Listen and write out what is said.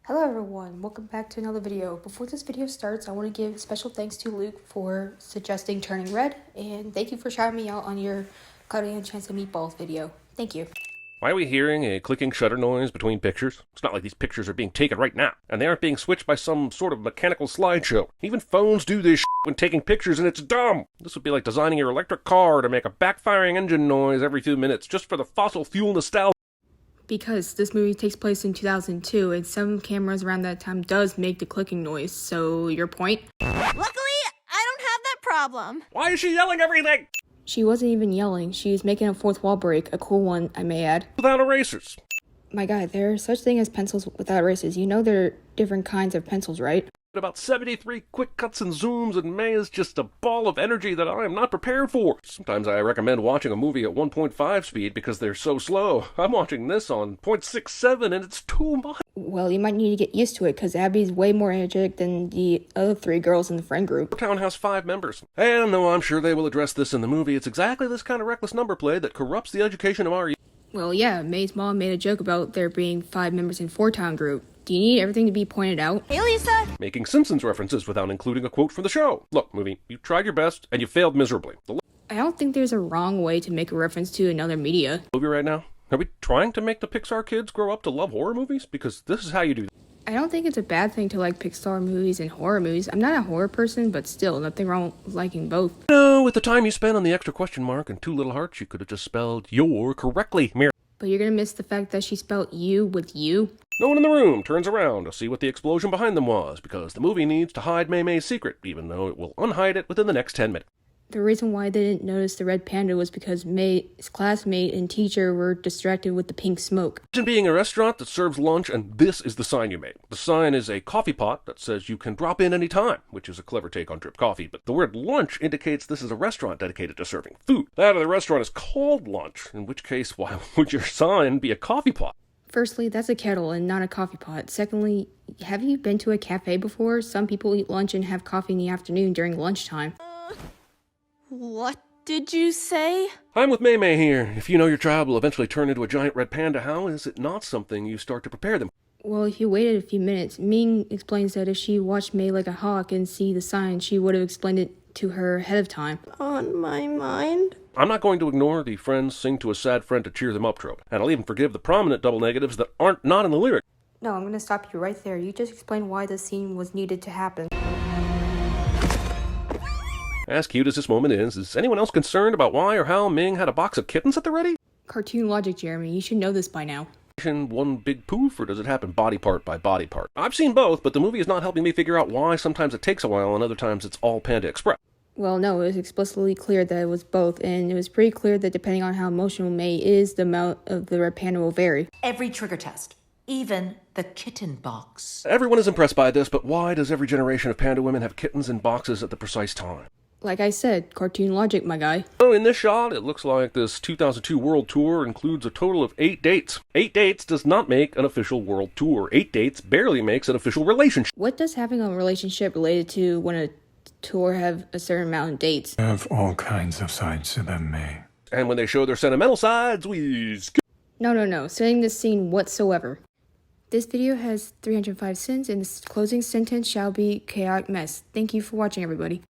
Hello everyone, welcome back to another video. Before this video starts, I want to give special thanks to Luke for suggesting Turning Red, and thank you for shouting me out on your Cutting a Chance of Meatballs video. Thank you. Why are we hearing a clicking shutter noise between pictures? It's not like these pictures are being taken right now, and they aren't being switched by some sort of mechanical slideshow. Even phones do this when taking pictures, and it's dumb. This would be like designing your electric car to make a backfiring engine noise every few minutes just for the fossil fuel nostalgia. Because this movie takes place in 2002, and some cameras around that time does make the clicking noise, so your point? Luckily, I don't have that problem. Why is she yelling everything? She wasn't even yelling, she's making a fourth wall break, a cool one, I may add. Without erasers. My guy, there's such thing as pencils without erasers. You know there are different kinds of pencils, right? About 73 quick cuts and zooms, and May is just a ball of energy that I am not prepared for. Sometimes I recommend watching a movie at 1.5 speed because they're so slow. I'm watching this on 0.67 and it's too much. Well, you might need to get used to it because Abby's way more energetic than the other three girls in the friend group. Our town has 5 members. And though I'm sure they will address this in the movie, it's exactly this kind of reckless number play that corrupts the education of our youth. Well, yeah, May's mom made a joke about there being 5 members in 4-town group. Do you need everything to be pointed out? Hey, Lisa! Making Simpsons references without including a quote from the show. Look, movie, you tried your best and you failed miserably. I don't think there's a wrong way to make a reference to another media. Movie right now? Are we trying to make the Pixar kids grow up to love horror movies? Because this is how you do that. I don't think it's a bad thing to like Pixar movies and horror movies. I'm not a horror person, but still, nothing wrong with liking both. No, with the time you spent on the extra question mark and 2 little hearts, you could have just spelled your correctly, Mary. But you're gonna miss the fact that she spelled you with you. No one in the room turns around to see what the explosion behind them was, because the movie needs to hide Mei Mei's secret, even though it will unhide it within the next 10 minutes. The reason why they didn't notice the red panda was because May's classmate and teacher were distracted with the pink smoke. Imagine being a restaurant that serves lunch, and this is the sign you made. The sign is a coffee pot that says you can drop in any time, which is a clever take on drip coffee, but the word lunch indicates this is a restaurant dedicated to serving food. That other restaurant is called lunch, in which case, why would your sign be a coffee pot? Firstly, that's a kettle and not a coffee pot. Secondly, have you been to a cafe before? Some people eat lunch and have coffee in the afternoon during lunchtime. What did you say? I'm with Mei Mei here. If you know your child will eventually turn into a giant red panda, how is it not something you start to prepare them? Well, if you waited a few minutes, Ming explains that if she watched May like a hawk and see the sign, she would have explained it to her ahead of time. On my mind? I'm not going to ignore the friends sing to a sad friend to cheer them up trope, and I'll even forgive the prominent double negatives that aren't not in the lyric. No, I'm gonna stop you right there. You just explained why the scene was needed to happen. As cute as this moment is anyone else concerned about why or how Ming had a box of kittens at the ready? Cartoon logic, Jeremy. You should know this by now. One big poof, or does it happen body part by body part? I've seen both, but the movie is not helping me figure out why sometimes it takes a while and other times it's all Panda Express. Well, no, it was explicitly clear that it was both, and it was pretty clear that depending on how emotional May is, the amount of the red panda will vary. Every trigger test, even the kitten box. Everyone is impressed by this, but why does every generation of panda women have kittens in boxes at the precise time? Like I said, cartoon logic, my guy. Oh, in this shot, it looks like this 2002 world tour includes a total of 8 dates. 8 dates does not make an official world tour. 8 dates barely makes an official relationship. What does having a relationship related to when a tour have a certain amount of dates? They have all kinds of sides to them, May. And when they show their sentimental sides, we skip. No, setting this scene whatsoever. This video has 305 cents, and the closing sentence shall be chaotic mess. Thank you for watching, everybody.